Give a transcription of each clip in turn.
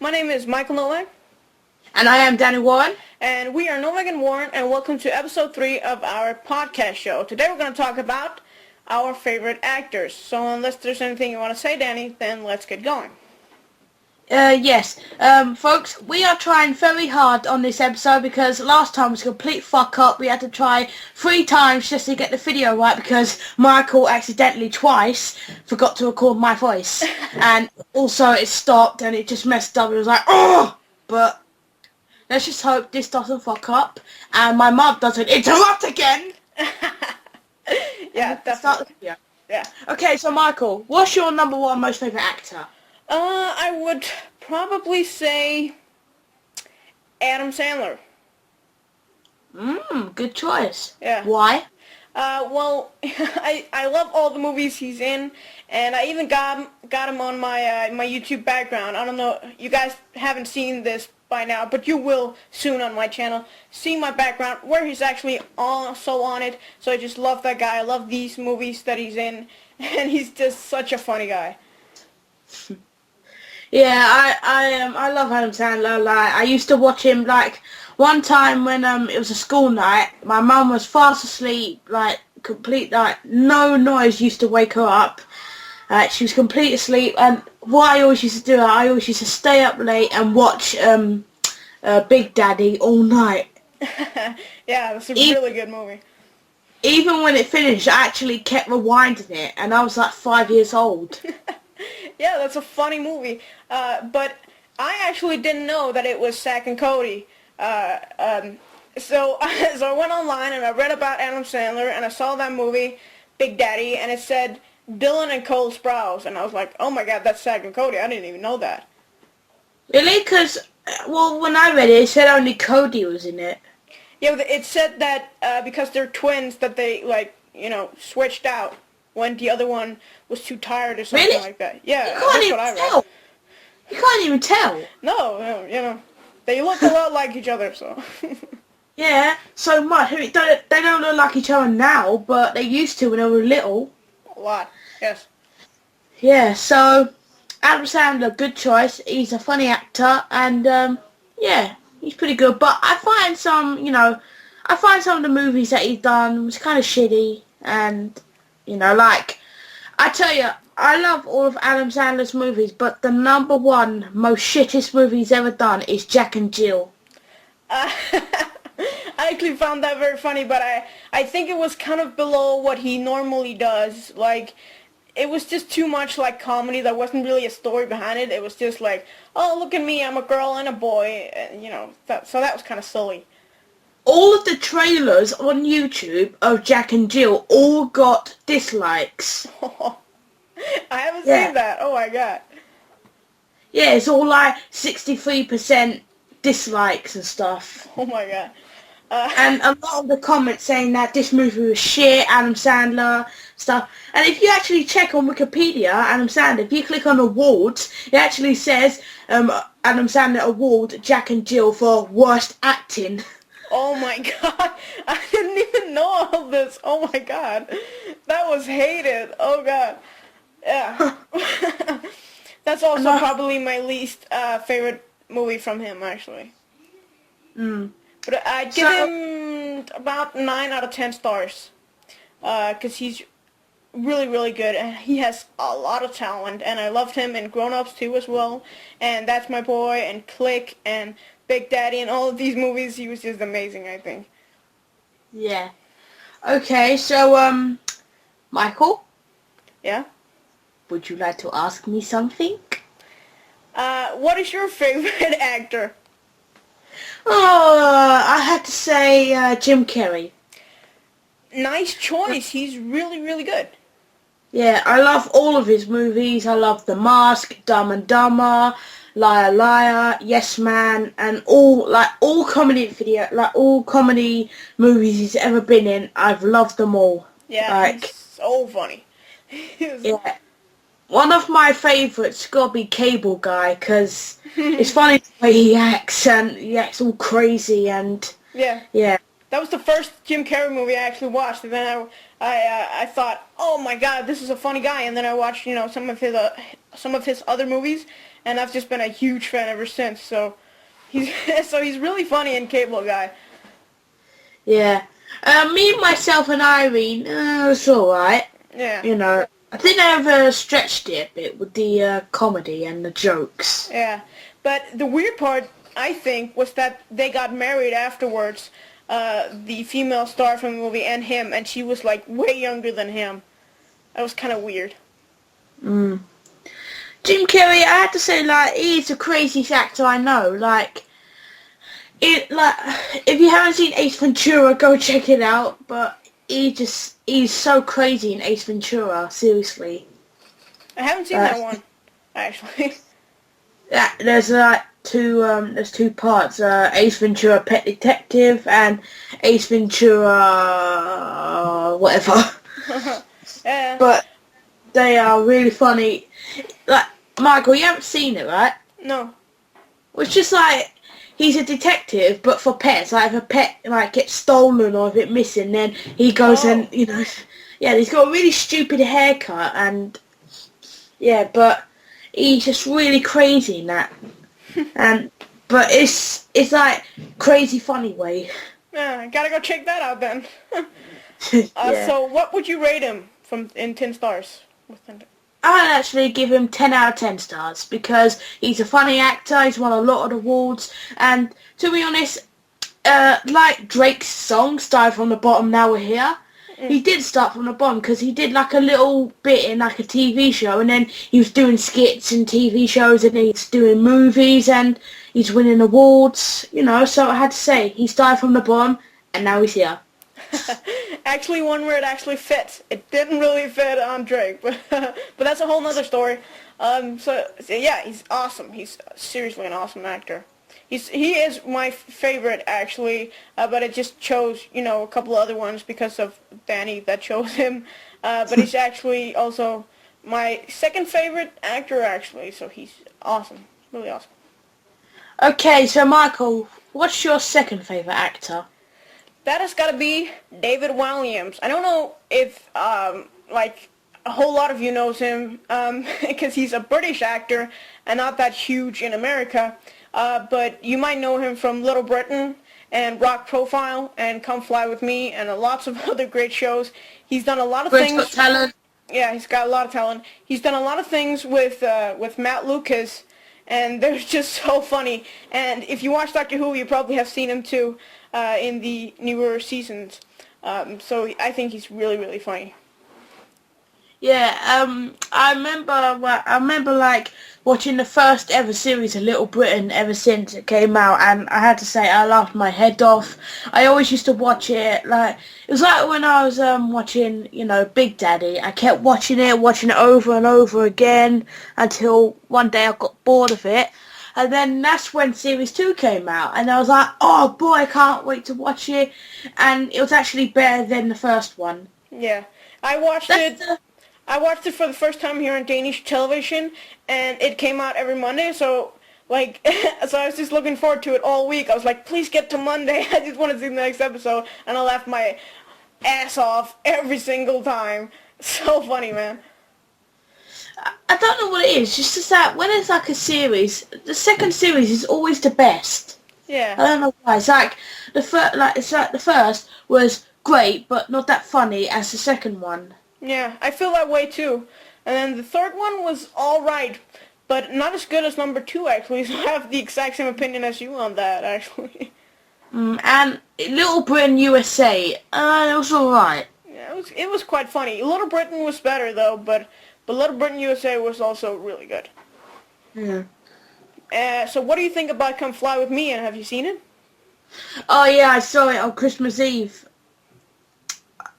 My name is Michael Novak. And I am Danny Warren. And we are Novak and Warren, and welcome to episode 3 of our podcast show. Today we're going to talk about our favorite actors. So unless there's anything you want to say, Danny, then let's get going. Yes. Folks, we are trying very hard on this episode because last time was a complete fuck up. We had to try 3 times just to get the video right because Michael accidentally twice forgot to record my voice. And also it stopped and it just messed up. It was like, oh! But let's just hope this doesn't fuck up and my mum doesn't interrupt again. Yeah, definitely. Start the video. Yeah. Okay, so Michael, what's your number 1 most favourite actor? I would probably say Adam Sandler. Good choice. Yeah. Why? Well, I love all the movies he's in, and I even got him on my my YouTube background. I don't know, you guys haven't seen this by now, but you will soon on my channel. See my background where he's actually also on it. So I just love that guy. I love these movies that he's in, and he's just such a funny guy. Yeah, I love Adam Sandler. Like, I used to watch him, like, one time when it was a school night, my mum was fast asleep, like, complete, like, no noise used to wake her up. She was complete asleep, and what I always used to do, I always used to stay up late and watch Big Daddy all night. Yeah, that's a really good movie. Even when it finished, I actually kept rewinding it, and I was like 5 years old. Yeah, that's a funny movie. But I actually didn't know that it was Zack and Cody. So I went online and I read about Adam Sandler and I saw that movie, Big Daddy, and it said Dylan and Cole Sprouse. And I was like, oh my god, that's Zack and Cody. I didn't even know that. Really? Because, well, when I read it, it said only Cody was in it. Yeah, it said that because they're twins that they, like, you know, switched out when the other one was too tired or something like that. Yeah, you can't even tell. You can't even tell. No, you know, they look a lot like each other, so. Yeah, so much. They don't look like each other now, but they used to when they were little. A lot, yes. Yeah, so Adam Sandler, good choice. He's a funny actor, and yeah, he's pretty good. But I find some of the movies that he's done was kind of shitty, and like, I tell you, I love all of Adam Sandler's movies, but the number 1 most shittest movie he's ever done is Jack and Jill. I actually found that very funny, but I think it was kind of below what he normally does. Like, it was just too much like comedy. There wasn't really a story behind it. It was just like, oh, look at me, I'm a girl and a boy, and, so that was kind of silly. All of the trailers on YouTube of Jack and Jill all got dislikes. I haven't seen that. Oh my god. Yeah, it's all like 63% dislikes and stuff. Oh my god. And a lot of the comments saying that this movie was shit, Adam Sandler, stuff. And if you actually check on Wikipedia, Adam Sandler, if you click on awards, it actually says Adam Sandler award Jack and Jill for worst acting. Oh my god, I didn't even know all this. Oh my god, that was hated. Oh god, yeah. That's also probably my least favorite movie from him, actually. But I'd give him about 9 out of 10 stars, because he's really, really good, and he has a lot of talent, and I loved him in Grown Ups too as well, and That's My Boy, and Click, and Big Daddy, and all of these movies. He was just amazing, I think. Yeah. Okay, so, Michael? Yeah? Would you like to ask me something? What is your favorite actor? Oh, I had to say Jim Carrey. Nice choice. He's really, really good. Yeah, I love all of his movies. I love The Mask, Dumb and Dumber, Liar Liar, Yes Man, and all comedy movies he's ever been in. I've loved them all. Yeah, he's so funny. Yeah. One of my favourites got to be Cable Guy, because it's funny the way he acts, and he acts all crazy, and yeah. That was the first Jim Carrey movie I actually watched, and then I thought, oh my god, this is a funny guy, and then I watched some of his other movies, and I've just been a huge fan ever since. So he's he's really funny in Cable Guy. Yeah. Me, myself, and Irene, it's alright. Yeah. You know, I think I ever stretched it a bit with the comedy and the jokes. Yeah. But the weird part, I think, was that they got married afterwards. The female star from the movie and him, and she was like way younger than him. That was kind of weird. Jim Carrey, I have to say, like, he's the craziest actor I know. Like, if you haven't seen Ace Ventura, go check it out. But he's so crazy in Ace Ventura. Seriously. I haven't seen that one, actually. Yeah, there's two parts. Ace Ventura: Pet Detective and Ace Ventura whatever. Yeah. But they are really funny. Like, Michael, you haven't seen it, right? No. It's just like he's a detective, but for pets. Like, if a pet gets stolen or if it's missing, then he goes and yeah, he's got a really stupid haircut and yeah, but he's just really crazy in that. But it's like crazy funny way. Yeah, I gotta go check that out then. Yeah. So what would you rate him in 10 stars? I'd actually give him 10 out of 10 stars because he's a funny actor, he's won a lot of awards, and to be honest, like Drake's song, Started From the Bottom, Now We're Here, he did start from the bottom because he did like a little bit in like a TV show, and then he was doing skits in TV shows, and he's doing movies, and he's winning awards, you know, so I had to say, he started from the bottom, and now he's here. Actually, one where it actually fits. It didn't really fit on Drake, but that's a whole nother story. So yeah, he's awesome. He's seriously an awesome actor. He is my favorite actually, but it just chose a couple other ones because of Danny that chose him. But he's actually also my second favorite actor actually. So he's awesome, really awesome. Okay, so Michael, what's your second favorite actor? That has got to be David Walliams. I don't know if, like, a whole lot of you knows him, because he's a British actor and not that huge in America, but you might know him from Little Britain and Rock Profile and Come Fly With Me and lots of other great shows. He's done a lot of Britain's things. Got Talent. Yeah, he's got a lot of talent. He's done a lot of things with Matt Lucas, and they're just so funny. And if you watch Doctor Who, you probably have seen him too. In the newer seasons. So I think he's really, really funny. Yeah, I remember like watching the first ever series of Little Britain ever since it came out, and I had to say I laughed my head off. I always used to watch it, like, it was like when I was watching, Big Daddy. I kept watching it over and over again until one day I got bored of it. And then that's when Series 2 came out. And I was like, oh boy, I can't wait to watch it. And it was actually better than the first one. Yeah. I watched it for the first time here on Danish television. And it came out every Monday. So, like, so I was just looking forward to it all week. I was like, please get to Monday. I just want to see the next episode. And I laughed my ass off every single time. So funny, man. I don't know what it is. Just that when it's like a series, the second series is always the best. Yeah. I don't know why. It's like the first was great, but not that funny as the second one. Yeah, I feel that way too. And then the third one was all right, but not as good as number 2 actually. So I have the exact same opinion as you on that actually. And Little Britain USA, it was all right. Yeah, it was quite funny. Little Britain was better though, but Little Britain USA was also really good. Yeah. So what do you think about Come Fly With Me, and have you seen it? Oh yeah, I saw it on Christmas Eve.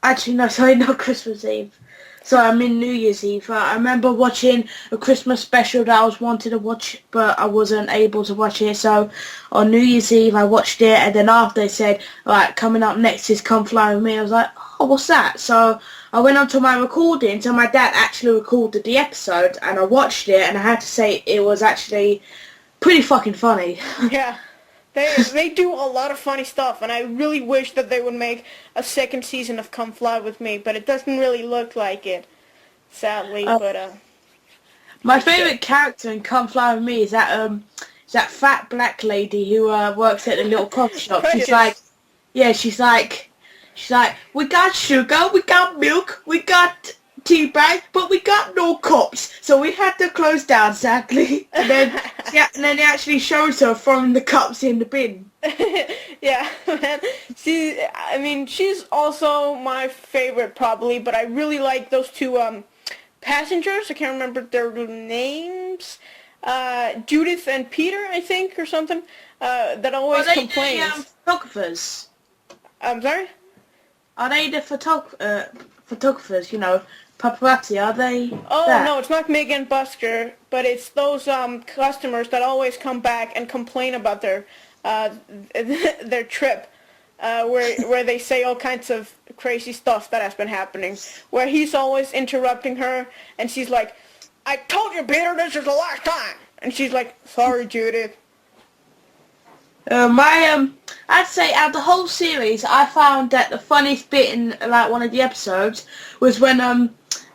Actually, no, sorry, not Christmas Eve. So I mean New Year's Eve. I remember watching a Christmas special that I was wanted to watch, but I wasn't able to watch it. So on New Year's Eve, I watched it, and then after they said, right, coming up next is Come Fly With Me, I was like, oh, what's that? So I went onto my recording, so my dad actually recorded the episode, and I watched it, and I had to say it was actually pretty fucking funny. Yeah. They do a lot of funny stuff, and I really wish that they would make a second season of Come Fly With Me, but it doesn't really look like it, sadly. My favourite character in Come Fly With Me is that fat black lady who works at the little coffee shop. She's like, yeah, she's like, we got sugar, we got milk, we got tea bag, but we got no cups, so we had to close down, sadly. And then, and then it actually shows her throwing the cups in the bin. Yeah, man. She's also my favorite probably, but I really like those two passengers. I can't remember their names. Judith and Peter, I think, or something. That always complains. Are they the photographers? I'm sorry? Are they the photographers? You know, paparazzi? Are they? Oh no, it's not Megan Busker, but it's those customers that always come back and complain about their trip, where they say all kinds of crazy stuff that has been happening. Where he's always interrupting her, and she's like, "I told you, Peter, this is the last time," and she's like, "Sorry, Judith." I'd say out of the whole series, I found that the funniest bit in like one of the episodes was when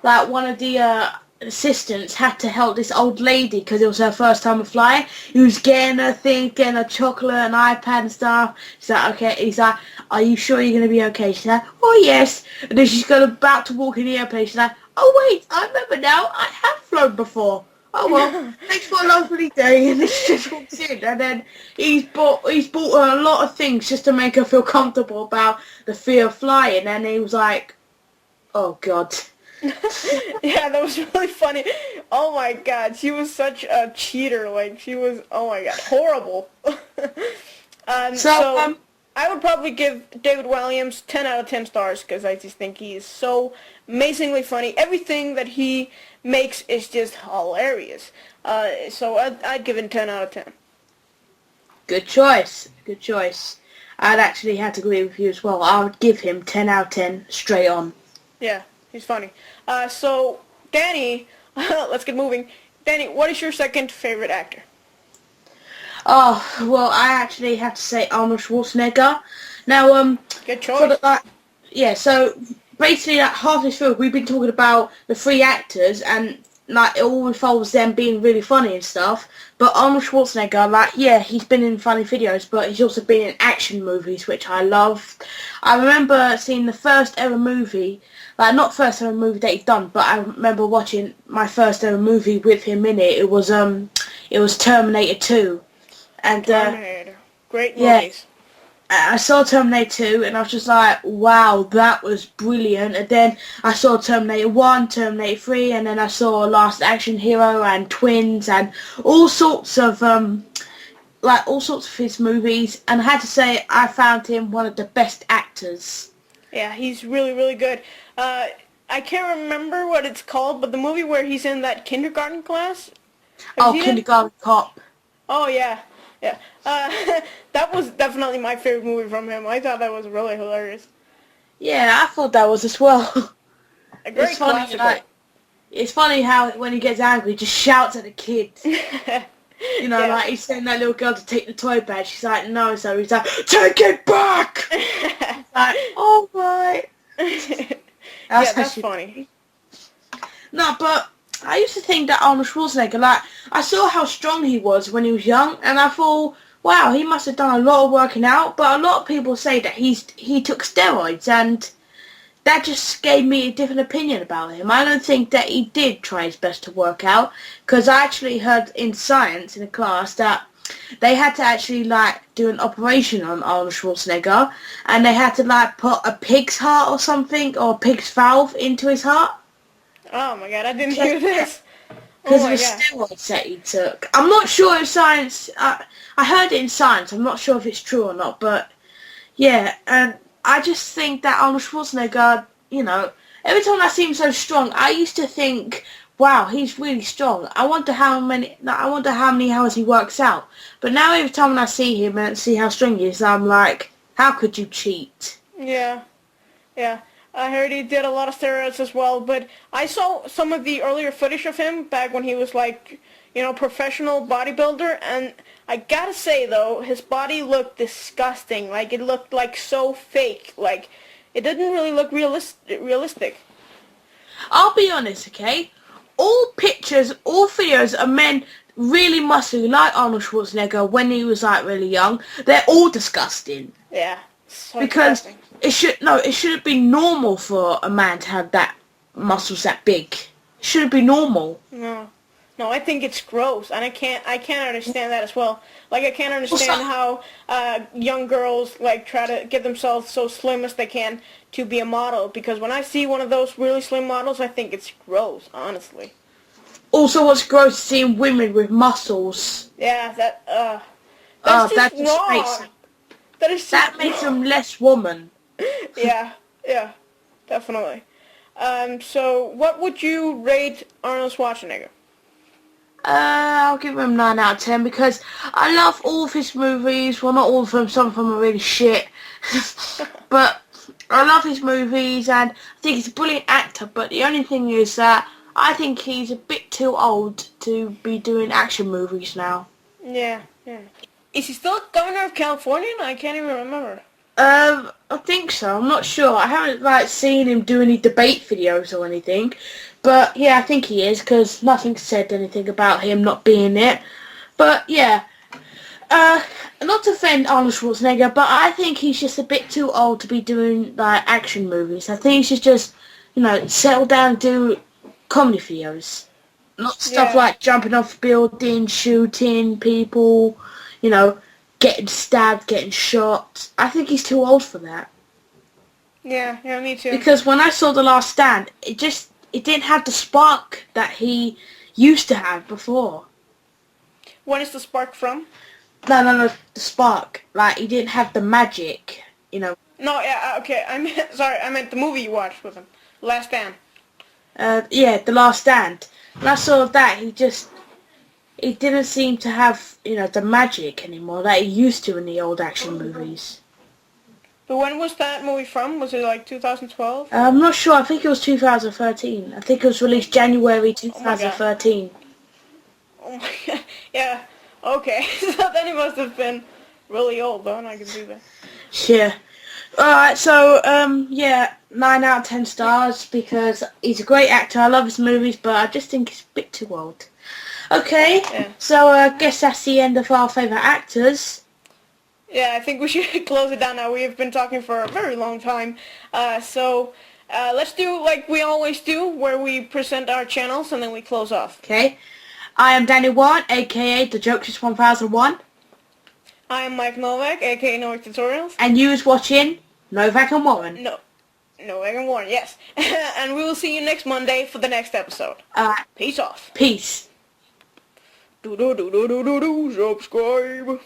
like one of the assistants had to help this old lady because it was her first time of flying. He was getting her things, getting her chocolate and iPad and stuff. She's like, okay. He's like, are you sure you're gonna be okay? She's like, oh yes. And then she's about to walk in the airplane. She's like, oh wait, I remember now. I have flown before. Oh well, thanks for a lovely day, and she just walks in, and then he's bought her a lot of things just to make her feel comfortable about the fear of flying, and he was like, oh god. Yeah, that was really funny. Oh my god, she was such a cheater, like she was, oh my god, horrible. So I would probably give David Walliams 10 out of 10 stars because I just think he is so amazingly funny. Everything that he makes is just hilarious. So I'd give him 10 out of 10. Good choice. Good choice. I'd actually have to agree with you as well. I would give him 10 out of 10 straight on. Yeah, he's funny. So, Danny, let's get moving. Danny, what is your second favorite actor? Oh, well, I actually have to say Arnold Schwarzenegger. Now, good choice. Yeah, so basically, like, half this film, we've been talking about the three actors, and like it all involves them being really funny and stuff. But Arnold Schwarzenegger, like, yeah, he's been in funny videos, but he's also been in action movies, which I love. I remember seeing the first ever movie, like not first ever movie that he's done, but I remember watching my first ever movie with him in it. It was Terminator 2. And Terminator. Great movies. Yeah, I saw Terminator 2 and I was just like, wow, that was brilliant. And then I saw Terminator 1, Terminator 3, and then I saw Last Action Hero and Twins and all sorts of his movies. And I had to say, I found him one of the best actors. Yeah, he's really, really good. I can't remember what it's called, but the movie where he's in that kindergarten class. Kindergarten Cop. Oh, yeah. Yeah, that was definitely my favorite movie from him. I thought that was really hilarious. Yeah, I thought that was as well. A great classical. It's funny how when he gets angry, he just shouts at the kids. You know, like he's telling that little girl to take the toy bag. She's like, no, so he's like, take it back! Like, oh my. That's funny. No, but I used to think that Arnold Schwarzenegger, like, I saw how strong he was when he was young, and I thought, wow, he must have done a lot of working out, but a lot of people say that he took steroids, and that just gave me a different opinion about him. I don't think that he did try his best to work out, because I actually heard in science, in a class, that they had to actually, like, do an operation on Arnold Schwarzenegger, and they had to, like, put a pig's heart or something, or a pig's valve into his heart. Oh my god, I didn't hear this. Because of the steroids that he took. I'm not sure if science... I heard it in science. I'm not sure if it's true or not. But, yeah. And I just think that Arnold Schwarzenegger, you know... Every time I see him so strong, I used to think, wow, he's really strong. I wonder how many hours he works out. But now every time I see him and see how strong he is, I'm like, how could you cheat? Yeah. Yeah. I heard he did a lot of steroids as well, but I saw some of the earlier footage of him back when he was like, you know, professional bodybuilder, and I gotta say though, his body looked disgusting. Like, it looked like so fake. Like, it didn't really look realistic. I'll be honest, okay? all pictures, all videos of men really muscly like Arnold Schwarzenegger when he was like really young, they're all disgusting. Yeah. So Because disgusting. it shouldn't be normal for a man to have that muscles that big. It shouldn't be normal. No. No, I think it's gross, and I can't understand that as well. Like, I can't understand how young girls like try to get themselves so slim as they can to be a model. Because when I see one of those really slim models, I think it's gross, honestly. Also, what's gross is seeing women with muscles. Yeah, that's just wrong. That makes them less woman. Yeah, definitely. So what would you rate Arnold Schwarzenegger? I'll give him 9 out of 10 because I love all of his movies. Well, not all of them. Some of them are really shit. But I love his movies and I think he's a brilliant actor. But the only thing is that I think he's a bit too old to be doing action movies now. Yeah. Is he still governor of California? I can't even remember. I think so. I'm not sure. I haven't seen him do any debate videos or anything. But yeah, I think he is because nothing said anything about him not being it. But yeah, not to offend Arnold Schwarzenegger, but I think he's just a bit too old to be doing like action movies. I think he should just, settle down and do comedy videos. Not stuff like jumping off buildings, shooting people, getting stabbed, getting shot. I think he's too old for that. Yeah, me too. Because when I saw The Last Stand, it didn't have the spark that he used to have before. When is the spark from? No, the spark. Like, he didn't have the magic, No, yeah, okay. I meant the movie you watched with him. Last Stand. Yeah, The Last Stand. When I saw that, he didn't seem to have, the magic anymore that he used to in the old action movies. But when was that movie from? Was it like 2012? I'm not sure. I think it was 2013. I think it was released January 2013. Oh my god. Yeah. Okay. So then he must have been really old, though, and I can see that. Yeah. Alright, so, 9 out of 10 stars because he's a great actor. I love his movies, but I just think he's a bit too old. Okay, so I guess that's the end of our favourite actors. Yeah, I think we should close it down now. We have been talking for a very long time. So let's do like we always do, where we present our channels and then we close off. Okay. I am Danny Warren, aka The Jokes 1001. I am Mike Novak, aka Novak Tutorials. And you is watching Novak and Warren. Novak and Warren, yes. And we will see you next Monday for the next episode. Peace off. Peace. Subscribe.